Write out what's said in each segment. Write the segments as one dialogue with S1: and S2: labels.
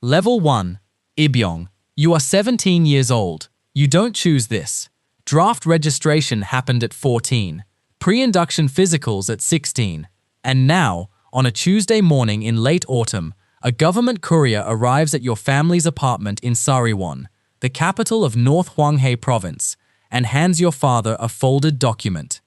S1: Level 1. Ibyong. You are 17 years old. You don't choose this. Draft registration happened at 14. Pre-induction physicals at 16. And now, on a Tuesday morning in late autumn, a government courier arrives at your family's apartment in Sariwon, the capital of North Hwanghae Province, and hands your father a folded document.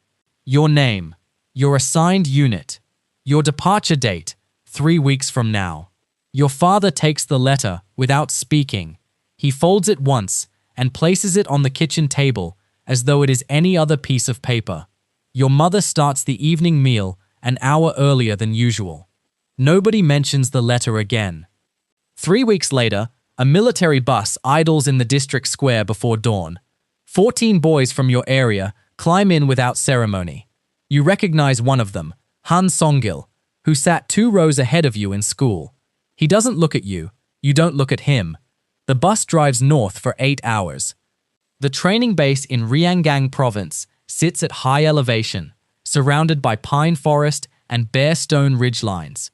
S1: Your name, your assigned unit, your departure date, 3 weeks from now. Your father takes the letter without speaking. He folds it once and places it on the kitchen table as though it is any other piece of paper. Your mother starts the evening meal an hour earlier than usual. Nobody mentions the letter again. 3 weeks later, a military bus idles in the district square before dawn. 14 boys from your area climb in without ceremony. You recognize one of them, Han Songgil, who sat 2 rows ahead of you in school. He doesn't look at you. You don't look at him. The bus drives north for 8 hours. The training base in Ryanggang Province sits at high elevation, surrounded by pine forest and bare stone ridgelines.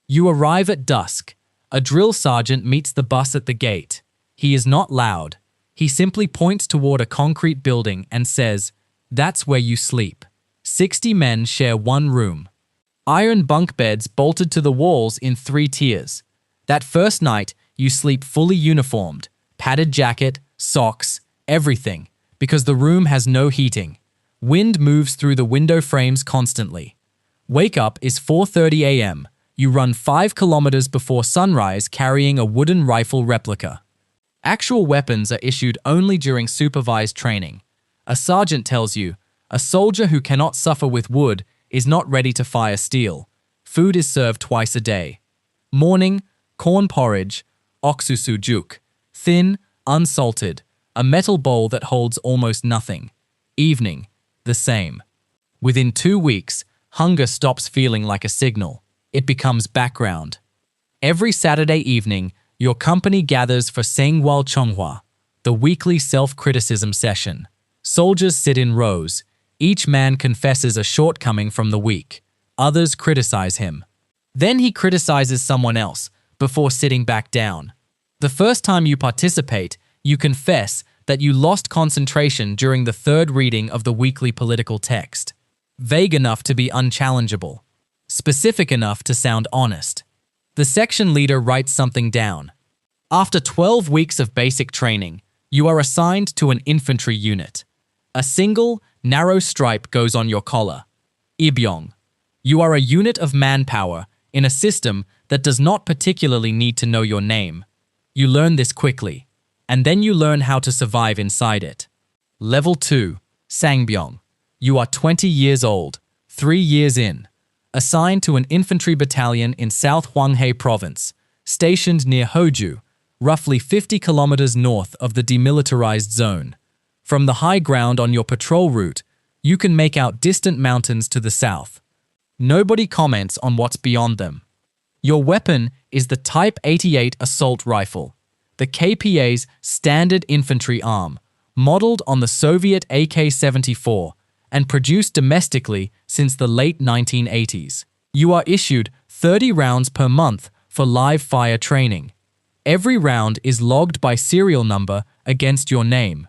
S1: You arrive at dusk. A drill sergeant meets the bus at the gate. He is not loud. He simply points toward a concrete building and says, "That's where you sleep." 60 men share one room. Iron bunk beds bolted to the walls in 3 tiers. That first night, you sleep fully uniformed, padded jacket, socks, everything, because the room has no heating. Wind moves through the window frames constantly. Wake up is 4:30 a.m. You run 5 kilometers before sunrise carrying a wooden rifle replica. Actual weapons are issued only during supervised training. A sergeant tells you, a soldier who cannot suffer with wood is not ready to fire steel. Food is served twice a day. Morning, corn porridge, oksusujuk, thin, unsalted, a metal bowl that holds almost nothing. Evening, the same. Within 2 weeks, hunger stops feeling like a signal. It becomes background. Every Saturday evening, your company gathers for Sengwal Chonghua, the weekly self-criticism session. Soldiers sit in rows. Each man confesses a shortcoming from the week. Others criticize him. Then he criticizes someone else before sitting back down. The first time you participate, you confess that you lost concentration during the 3rd reading of the weekly political text. Vague enough to be unchallengeable. Specific enough to sound honest. The section leader writes something down. After 12 weeks of basic training, you are assigned to an infantry unit. A single, narrow stripe goes on your collar. Ibyong. You are a unit of manpower in a system that does not particularly need to know your name. You learn this quickly, and then you learn how to survive inside it. Level 2. Sangbyong. You are 20 years old, 3 years in. Assigned to an infantry battalion in South Hwanghae Province, stationed near Hoju, roughly 50 kilometers north of the demilitarized zone. From the high ground on your patrol route, you can make out distant mountains to the south. Nobody comments on what's beyond them. Your weapon is the Type 88 assault rifle, the KPA's standard infantry arm, modeled on the Soviet AK-74 and produced domestically since the late 1980s. You are issued 30 rounds per month for live fire training. Every round is logged by serial number against your name.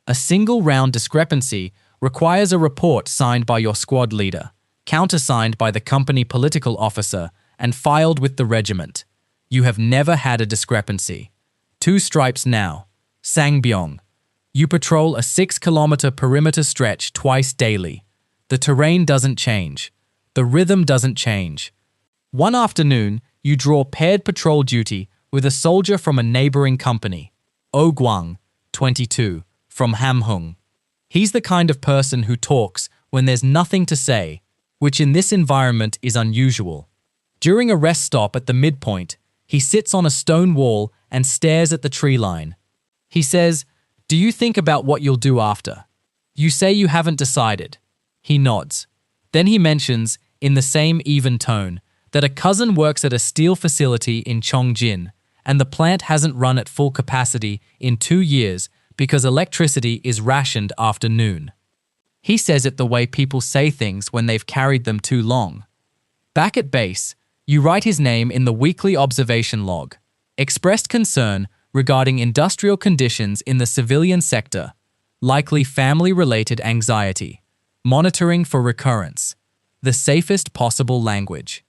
S1: A single round discrepancy requires a report signed by your squad leader, countersigned by the company political officer, and filed with the regiment. You have never had a discrepancy. 2 stripes now. Sangbyong. You patrol a 6-kilometer perimeter stretch twice daily. The terrain doesn't change. The rhythm doesn't change. One afternoon, you draw paired patrol duty with a soldier from a neighboring company. Oh Guang, 22, from Hamhung. He's the kind of person who talks when there's nothing to say, which in this environment is unusual. During a rest stop at the midpoint, he sits on a stone wall and stares at the tree line. He says, "Do you think about what you'll do after?" You say you haven't decided. He nods. Then he mentions, in the same even tone, that a cousin works at a steel facility in Chongjin, and the plant hasn't run at full capacity in 2 years because electricity is rationed after noon. He says it the way people say things when they've carried them too long. Back at base, you write his name in the weekly observation log. expressed concern regarding industrial conditions in the civilian sector, likely family-related anxiety, monitoring for recurrence, the safest possible language,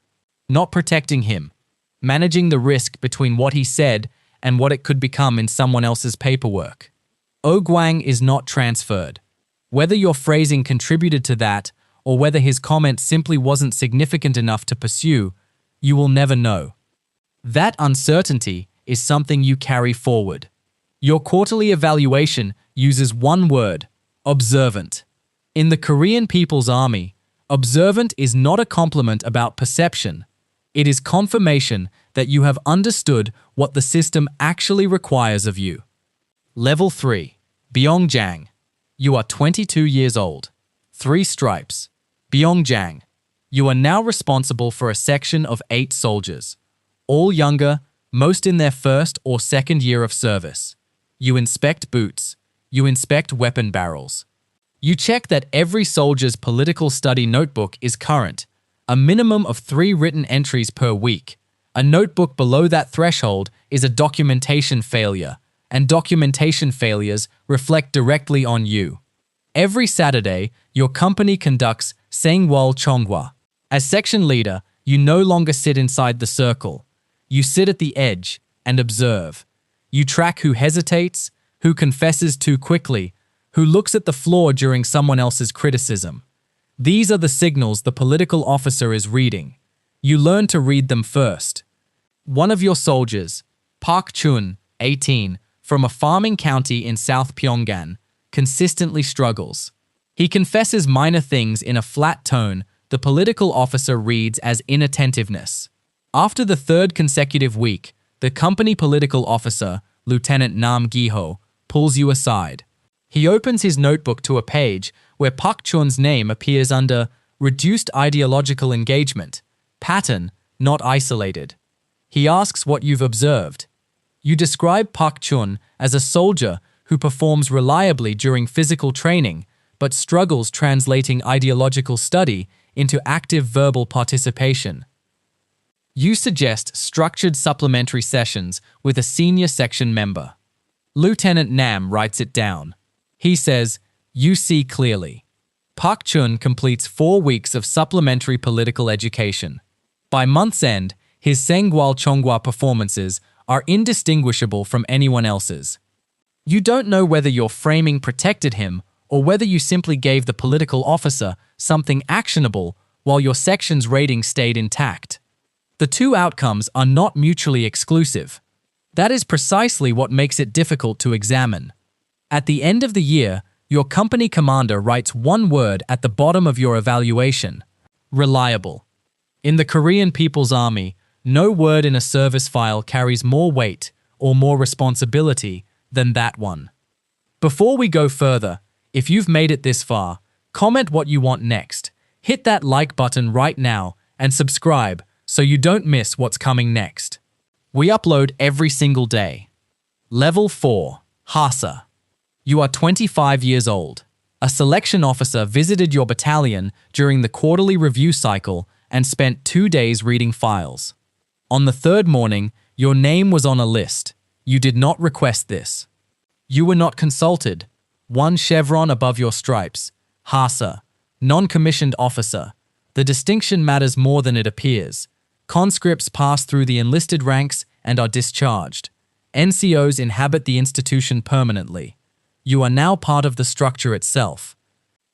S1: not protecting him, managing the risk between what he said and what it could become in someone else's paperwork. Oguang is not transferred. Whether your phrasing contributed to that or whether his comment simply wasn't significant enough to pursue, you will never know. That uncertainty is something you carry forward. Your quarterly evaluation uses one word: observant. In the Korean People's Army, observant is not a compliment about perception. It is confirmation that you have understood what the system actually requires of you. Level 3. Byongjang. You are 22 years old. 3 stripes. Byongjang. You are now responsible for a section of 8 soldiers, all younger, most in their first or second year of service. You inspect boots. You inspect weapon barrels. You check that every soldier's political study notebook is current, a minimum of 3 written entries per week. A notebook below that threshold is a documentation failure, and documentation failures reflect directly on you. Every Saturday, your company conducts Sengwal Chonghwa. As section leader, you no longer sit inside the circle. You sit at the edge and observe. You track who hesitates, who confesses too quickly, who looks at the floor during someone else's criticism. These are the signals the political officer is reading. You learn to read them first. One of your soldiers, Park Chun, 18, from a farming county in South Pyongan, consistently struggles. He confesses minor things in a flat tone the political officer reads as inattentiveness. After the 3rd consecutive week, the company political officer, Lieutenant Nam Giho, pulls you aside. He opens his notebook to a page where Park Chun's name appears under Reduced Ideological Engagement, Pattern, Not Isolated. He asks what you've observed. You describe Park Chun as a soldier who performs reliably during physical training but struggles translating ideological study into active verbal participation. You suggest structured supplementary sessions with a senior section member. Lieutenant Nam writes it down. He says, "You see clearly." Park Chun completes 4 weeks of supplementary political education. By month's end, his Sengwal Chonghwa performances are indistinguishable from anyone else's. You don't know whether your framing protected him or whether you simply gave the political officer something actionable while your section's rating stayed intact. The 2 outcomes are not mutually exclusive. That is precisely what makes it difficult to examine. At the end of the year, your company commander writes one word at the bottom of your evaluation: reliable. In the Korean People's Army, no word in a service file carries more weight or more responsibility than that one. Before we go further, if you've made it this far, comment what you want next. Hit that like button right now and subscribe so you don't miss what's coming next. We upload every single day. Level 4. Hasa. You are 25 years old. A selection officer visited your battalion during the quarterly review cycle and spent 2 days reading files. On the 3rd morning, your name was on a list. You did not request this. You were not consulted. 1 chevron above your stripes. Hasa. Non-commissioned officer. The distinction matters more than it appears. Conscripts pass through the enlisted ranks and are discharged. NCOs inhabit the institution permanently. You are now part of the structure itself.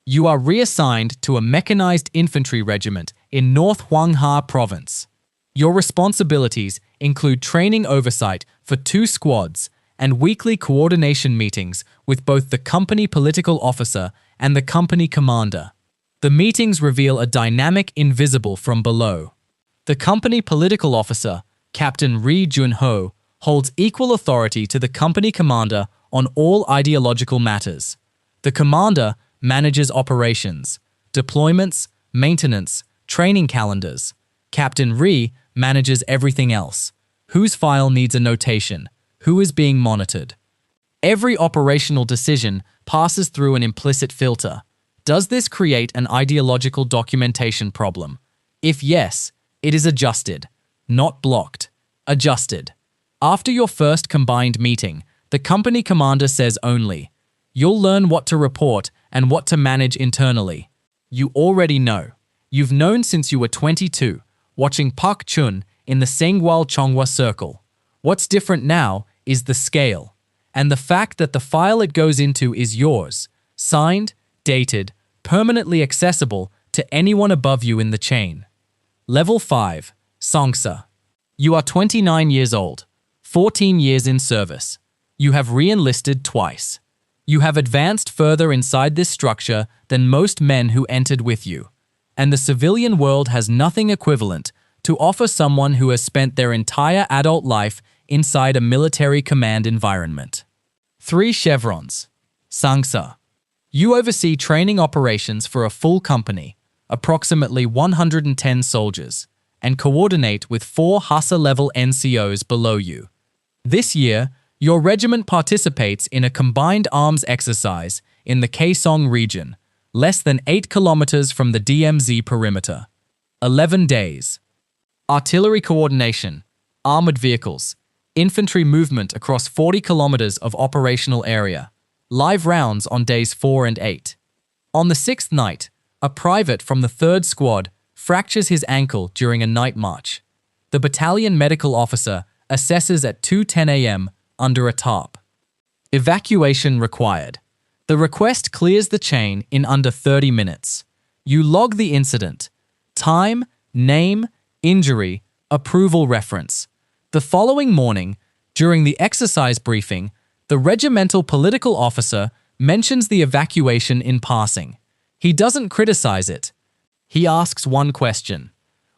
S1: You are reassigned to a mechanized infantry regiment in North Hwangha Province. Your responsibilities include training oversight for 2 squads and weekly coordination meetings with both the company political officer and the company commander. The meetings reveal a dynamic invisible from below. The company political officer, Captain Ri Junho, holds equal authority to the company commander on all ideological matters. The commander manages operations, deployments, maintenance, training calendars. Captain Ri manages everything else. Whose file needs a notation? Who is being monitored? Every operational decision passes through an implicit filter. Does this create an ideological documentation problem? If yes, it is adjusted, not blocked. Adjusted. After your first combined meeting, the company commander says only, "You'll learn what to report and what to manage internally." You already know. You've known since you were 22, watching Park Chun in the Sengwal Chonghua Circle. What's different now is the scale, and the fact that the file it goes into is yours, signed, dated, permanently accessible to anyone above you in the chain. Level 5. Songsa. You are 29 years old, 14 years in service. You have re-enlisted twice. You have advanced further inside this structure than most men who entered with you, and the civilian world has nothing equivalent to offer someone who has spent their entire adult life inside a military command environment. 3 chevrons. Sangsa. You oversee training operations for a full company, approximately 110 soldiers, and coordinate with 4 Hassa-level NCOs below you. This year, your regiment participates in a combined arms exercise in the Kaesong region, less than 8 kilometers from the DMZ perimeter. 11 days. Artillery coordination, armored vehicles, infantry movement across 40 kilometers of operational area, live rounds on days 4 and 8. On the 6th night, a private from the 3rd Squad fractures his ankle during a night march. The battalion medical officer assesses at 2:10 a.m. under a tarp. Evacuation required. The request clears the chain in under 30 minutes. You log the incident. Time, name, injury, approval reference. The following morning, during the exercise briefing, the regimental political officer mentions the evacuation in passing. He doesn't criticize it. He asks one question.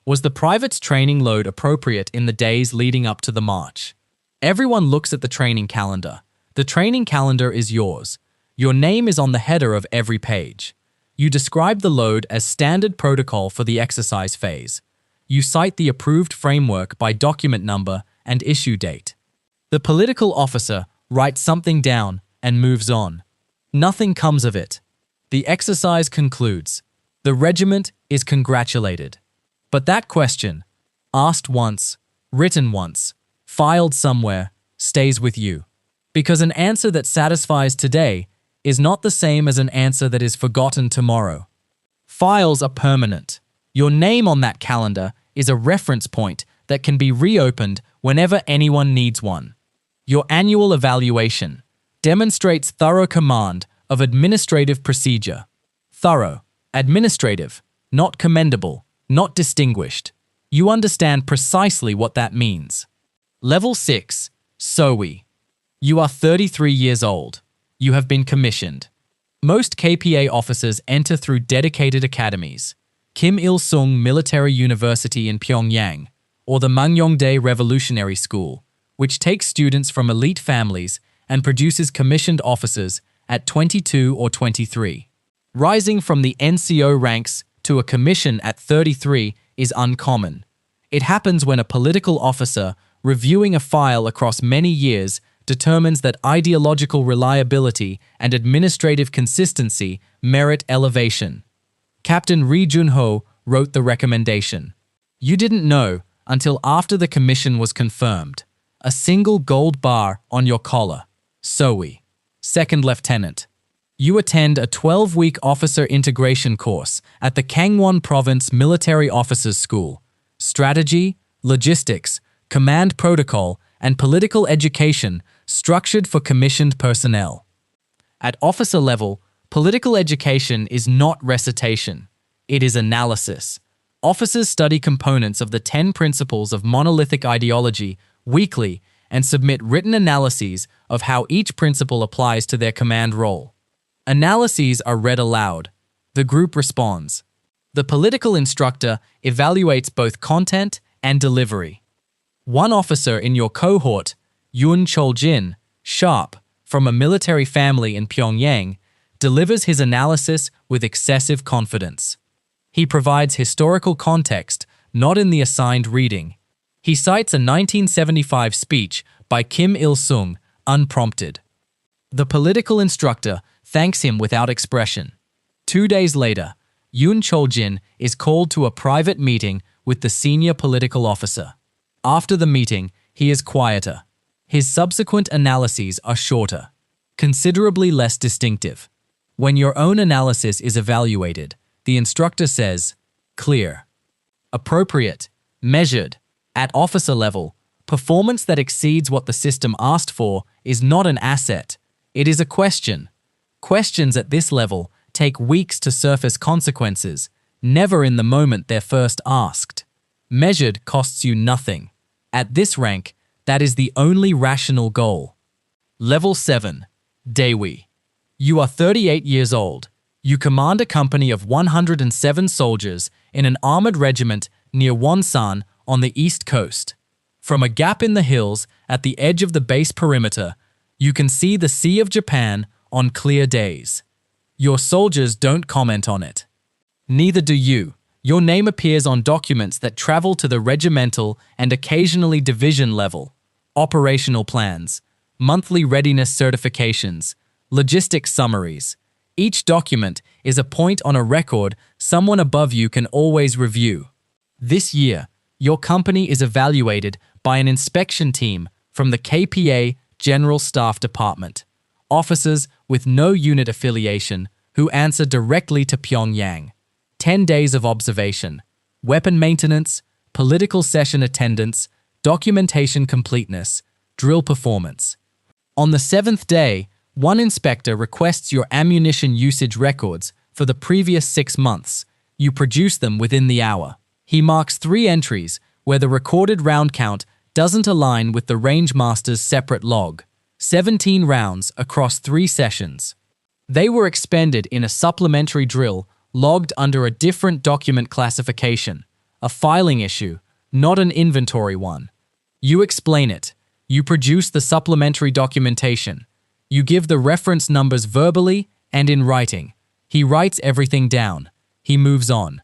S1: Was the private's training load appropriate in the days leading up to the march? Everyone looks at the training calendar. The training calendar is yours. Your name is on the header of every page. You describe the load as standard protocol for the exercise phase. You cite the approved framework by document number and issue date. The political officer writes something down and moves on. Nothing comes of it. The exercise concludes. The regiment is congratulated. But that question, asked once, written once, filed somewhere, stays with you. Because an answer that satisfies today is not the same as an answer that is forgotten tomorrow. Files are permanent. Your name on that calendar is a reference point that can be reopened whenever anyone needs one. Your annual evaluation demonstrates thorough command of administrative procedure. Thorough, administrative, not commendable, not distinguished. You understand precisely what that means. Level 6. SOE. You are 33 years old. You have been commissioned. Most KPA officers enter through dedicated academies. Kim Il-sung Military University in Pyongyang, or the Mangyongdae Revolutionary School, which takes students from elite families and produces commissioned officers at 22 or 23. Rising from the NCO ranks to a commission at 33 is uncommon. It happens when a political officer, reviewing a file across many years, determines that ideological reliability and administrative consistency merit elevation. Captain Ri Junho wrote the recommendation. You didn't know until after the commission was confirmed. A single gold bar on your collar. SOE. Second Lieutenant. You attend a 12-week officer integration course at the Gangwon Province Military Officers School. Strategy, logistics, command protocol, and political education structured for commissioned personnel. At officer level, political education is not recitation. It is analysis. Officers study components of the 10 principles of monolithic ideology weekly and submit written analyses of how each principle applies to their command role. Analyses are read aloud. The group responds. The political instructor evaluates both content and delivery. One officer in your cohort, Yoon Chol-jin, sharp, from a military family in Pyongyang, delivers his analysis with excessive confidence. He provides historical context, not in the assigned reading. He cites a 1975 speech by Kim Il-sung, unprompted. The political instructor thanks him without expression. 2 days later, Yoon Chol-jin is called to a private meeting with the senior political officer. After the meeting, he is quieter. His subsequent analyses are shorter, considerably less distinctive. When your own analysis is evaluated, the instructor says, clear, appropriate, measured, at officer level. Performance that exceeds what the system asked for is not an asset, it is a question. Questions at this level take weeks to surface consequences, never in the moment they're first asked. Measured costs you nothing. At this rank, that is the only rational goal. Level 7. Dewi. You are 38 years old. You command a company of 107 soldiers in an armored regiment near Wonsan on the east coast. From a gap in the hills at the edge of the base perimeter, you can see the Sea of Japan on clear days. Your soldiers don't comment on it. Neither do you. Your name appears on documents that travel to the regimental and occasionally division level. Operational plans, monthly readiness certifications, logistics summaries. Each document is a point on a record someone above you can always review. This year, your company is evaluated by an inspection team from the KPA General Staff Department, officers with no unit affiliation who answer directly to Pyongyang. 10 days of observation, weapon maintenance, political session attendance, documentation completeness, drill performance. On the 7th day, one inspector requests your ammunition usage records for the previous 6 months. You produce them within the hour. He marks 3 entries where the recorded round count doesn't align with the range master's separate log. 17 rounds across 3 sessions. They were expended in a supplementary drill logged under a different document classification, a filing issue, not an inventory one. You explain it. You produce the supplementary documentation. You give the reference numbers verbally and in writing. He writes everything down. He moves on.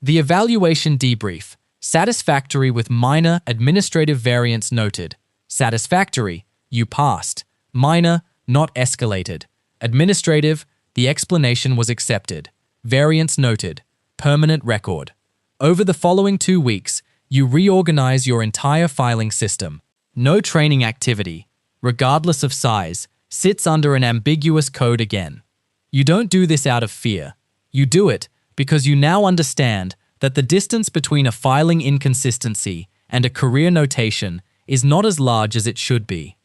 S1: The evaluation debrief. Satisfactory with minor administrative variance noted. Satisfactory, you passed. Minor, not escalated. Administrative, the explanation was accepted. Variance noted. Permanent record. Over the following 2 weeks, you reorganize your entire filing system. No training activity, regardless of size, sits under an ambiguous code again. You don't do this out of fear. You do it because you now understand that the distance between a filing inconsistency and a career notation is not as large as it should be.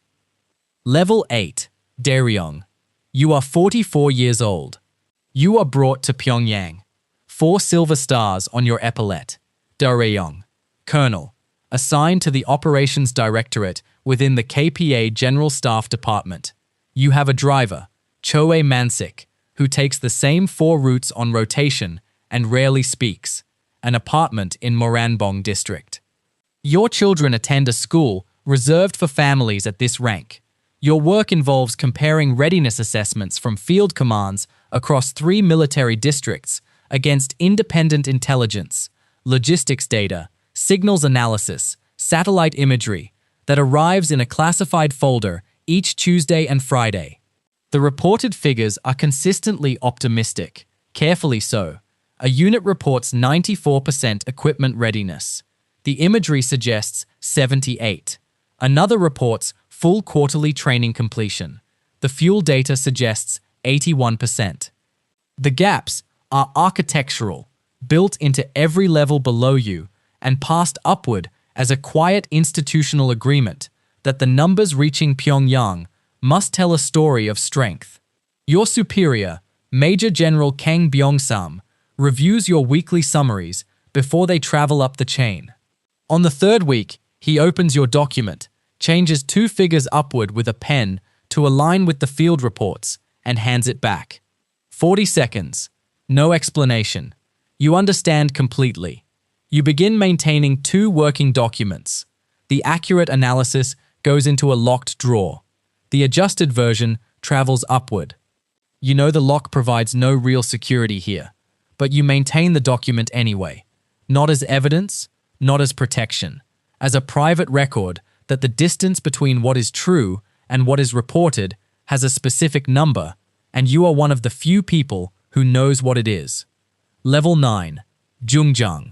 S1: Level 8. Daeryong. You are 44 years old. You are brought to Pyongyang. 4 silver stars on your epaulette. Daeryong. Colonel. Assigned to the Operations Directorate within the KPA General Staff Department. You have a driver, Choe Mansik, who takes the same 4 routes on rotation and rarely speaks. An apartment in Moranbong District. Your children attend a school reserved for families at this rank. Your work involves comparing readiness assessments from field commands across 3 military districts against independent intelligence, logistics data, signals analysis, satellite imagery that arrives in a classified folder each Tuesday and Friday. The reported figures are consistently optimistic, carefully so. A unit reports 94% equipment readiness. The imagery suggests 78. Another reports full quarterly training completion. The fuel data suggests 81%. The gaps are architectural, built into every level below you and passed upward as a quiet institutional agreement that the numbers reaching Pyongyang must tell a story of strength. Your superior, Major General Kang Byung-sam, reviews your weekly summaries before they travel up the chain. On the 3rd week, he opens your document, changes 2 figures upward with a pen to align with the field reports, and hands it back. 40 seconds. No explanation. You understand completely. You begin maintaining 2 working documents. The accurate analysis goes into a locked drawer. The adjusted version travels upward. You know the lock provides no real security here, but you maintain the document anyway. Not as evidence, not as protection, as a private record that the distance between what is true and what is reported has a specific number, and you are one of the few people who knows what it is. Level 9. Jungjang.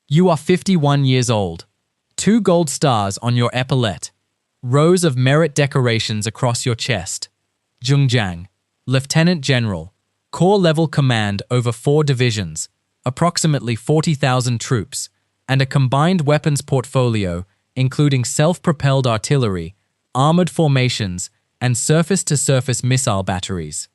S1: You are 51 years old. 2 gold stars on your epaulette. Rows of merit decorations across your chest. Zhengjiang, Lieutenant General, Corps level command over 4 divisions, approximately 40,000 troops, and a combined weapons portfolio including self-propelled artillery, armored formations, and surface-to-surface missile batteries.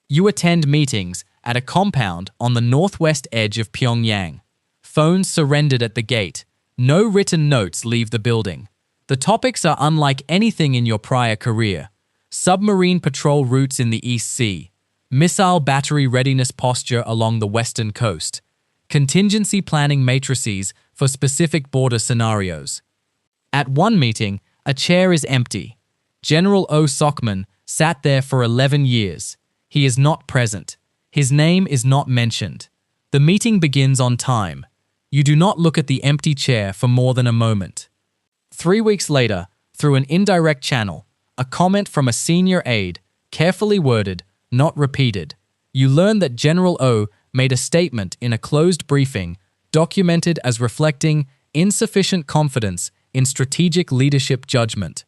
S1: You attend meetings at a compound on the northwest edge of Pyongyang. Phones surrendered at the gate. No written notes leave the building. The topics are unlike anything in your prior career. Submarine patrol routes in the East Sea, missile battery readiness posture along the western coast, contingency planning matrices for specific border scenarios. At one meeting, a chair is empty. General O. Sockman sat there for 11 years. He is not present. His name is not mentioned. The meeting begins on time. You do not look at the empty chair for more than a moment. 3 weeks later, through an indirect channel, a comment from a senior aide, carefully worded, not repeated. You learn that General O made a statement in a closed briefing, documented as reflecting insufficient confidence in strategic leadership judgment.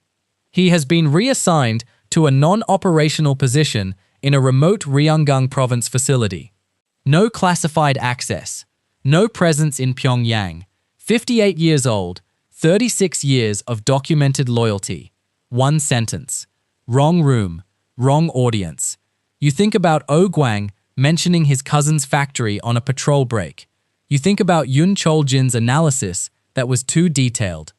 S1: He has been reassigned to a non-operational position in a remote Ryanggang province facility. No classified access. No presence in Pyongyang. 58 years old. 36 years of documented loyalty. 1 sentence. Wrong room. Wrong audience. You think about O Guang mentioning his cousin's factory on a patrol break. You think about Yun Choljin's analysis that was too detailed.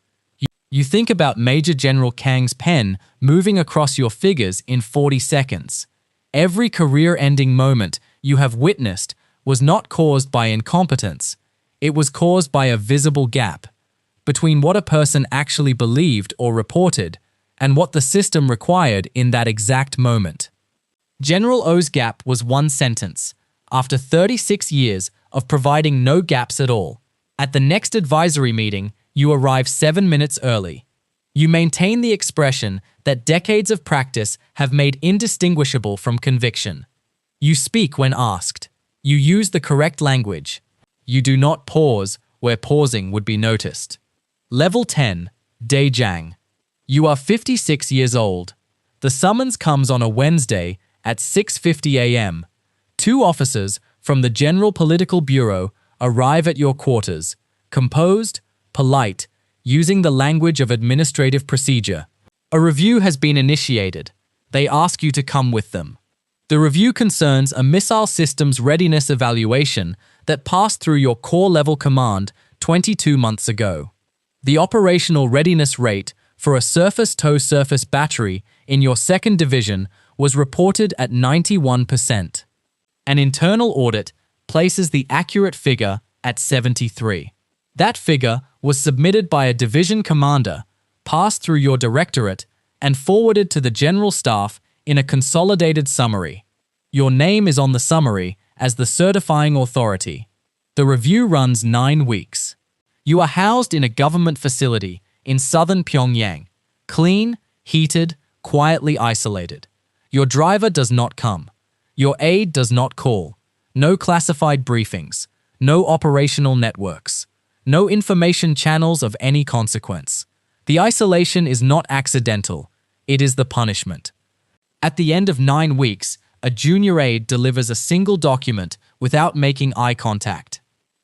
S1: You think about Major General Kang's pen moving across your figures in 40 seconds. Every career-ending moment you have witnessed was not caused by incompetence. It was caused by a visible gap between what a person actually believed or reported and what the system required in that exact moment. General O's gap was 1 sentence, after 36 years of providing no gaps at all. At the next advisory meeting, you arrive 7 minutes early. You maintain the expression that decades of practice have made indistinguishable from conviction. You speak when asked. You use the correct language. You do not pause where pausing would be noticed. Level 10, Daejiang. You are 56 years old. The summons comes on a Wednesday at 6:50 a.m. 2 officers from the General Political Bureau arrive at your quarters, composed, polite, using the language of administrative procedure. A review has been initiated. They ask you to come with them. The review concerns a missile systems readiness evaluation that passed through your corps-level command 22 months ago. The operational readiness rate for a surface-to-surface battery in your 2nd Division was reported at 91%. An internal audit places the accurate figure at 73. That figure was submitted by a division commander, passed through your directorate, and forwarded to the General Staff in a consolidated summary. Your name is on the summary as the certifying authority. The review runs 9 weeks. You are housed in a government facility in southern Pyongyang, clean, heated, quietly isolated. Your driver does not come. Your aide does not call. No classified briefings. No operational networks. No information channels of any consequence. The isolation is not accidental. It is the punishment. At the end of 9 weeks, a junior aide delivers a single document without making eye contact.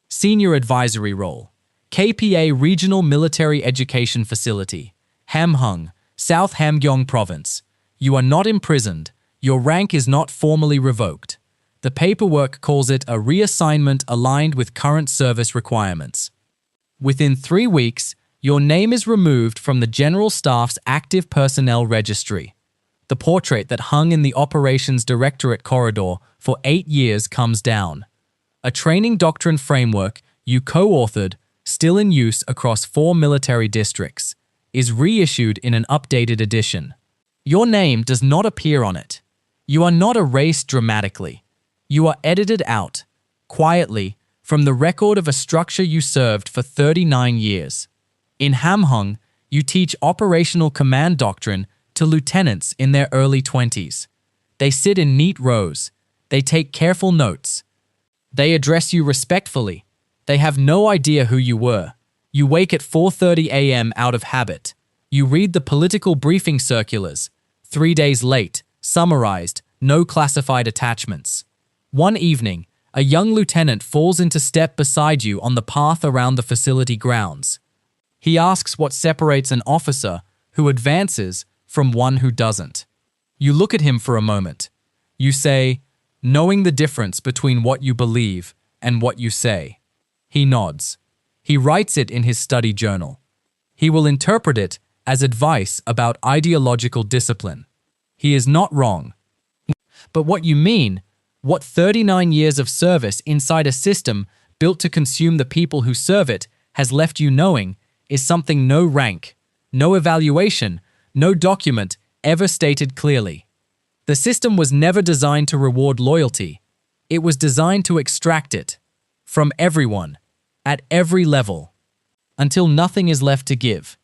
S1: Senior advisory role. KPA Regional Military Education Facility, Hamhung, South Hamgyong Province. You are not imprisoned. Your rank is not formally revoked. The paperwork calls it a reassignment aligned with current service requirements. Within 3 weeks, your name is removed from the General Staff's active personnel registry. The portrait that hung in the Operations Directorate corridor for 8 years comes down. A training doctrine framework you co-authored, still in use across 4 military districts, is reissued in an updated edition. Your name does not appear on it. You are not erased dramatically. You are edited out, quietly, from the record of a structure you served for 39 years. In Hamhung, you teach operational command doctrine to lieutenants in their early 20s. They sit in neat rows. They take careful notes. They address you respectfully. They have no idea who you were. You wake at 4:30 a.m. out of habit. You read the political briefing circulars, 3 days late, summarized, no classified attachments. One evening, a young lieutenant falls into step beside you on the path around the facility grounds. He asks what separates an officer who advances from one who doesn't. You look at him for a moment. You say, knowing the difference between what you believe and what you say. He nods. He writes it in his study journal. He will interpret it as advice about ideological discipline. He is not wrong. But what you mean, what 39 years of service inside a system built to consume the people who serve it has left you knowing, is something no rank, no evaluation, no document ever stated clearly. The system was never designed to reward loyalty. It was designed to extract it from everyone, at every level, until nothing is left to give.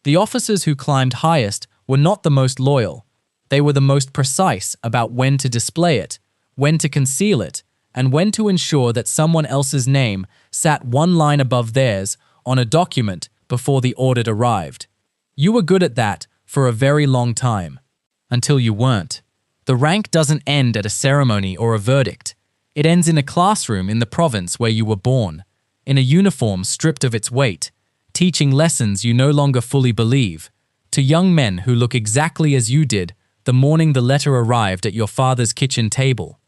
S1: The officers who climbed highest were not the most loyal. They were the most precise about when to display it, when to conceal it, and when to ensure that someone else's name sat one line above theirs on a document before the audit arrived. You were good at that for a very long time, until you weren't. The rank doesn't end at a ceremony or a verdict. It ends in a classroom in the province where you were born, in a uniform stripped of its weight, teaching lessons you no longer fully believe, to young men who look exactly as you did the morning the letter arrived at your father's kitchen table.